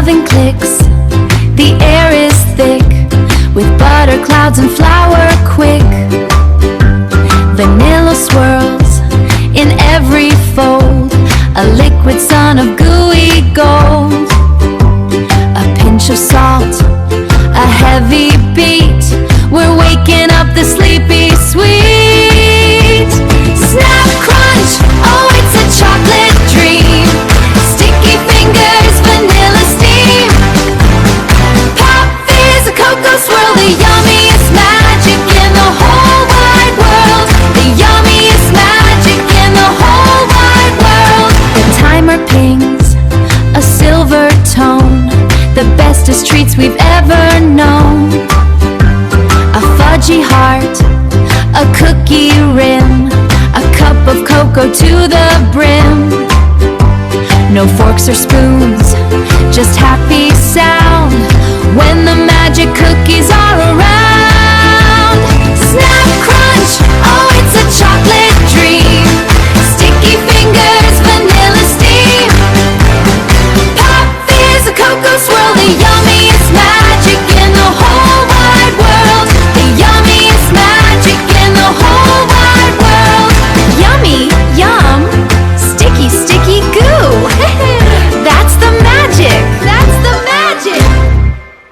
oven clicks, the air is thick with butter clouds and flour quick. Vanilla swirls in every fold, a liquid sun of gooey gold. A pinch of salt, a heavy beat, we're waking up the sleepy sweet. Snap, crunch, oh it's a chocolate dream. Sticky fingers, vanilla steam. Pop, fizz, a cocoa swirl, the yummiest magic in the whole wide world. The yummiest magic in the whole wide world. The timer pings, a silver tone, the bestest treats we've ever known. A fudgy heart, a cookie rim, a cup of cocoa to the brim. No forks or spoons, just happy sound when the magic cookies are around.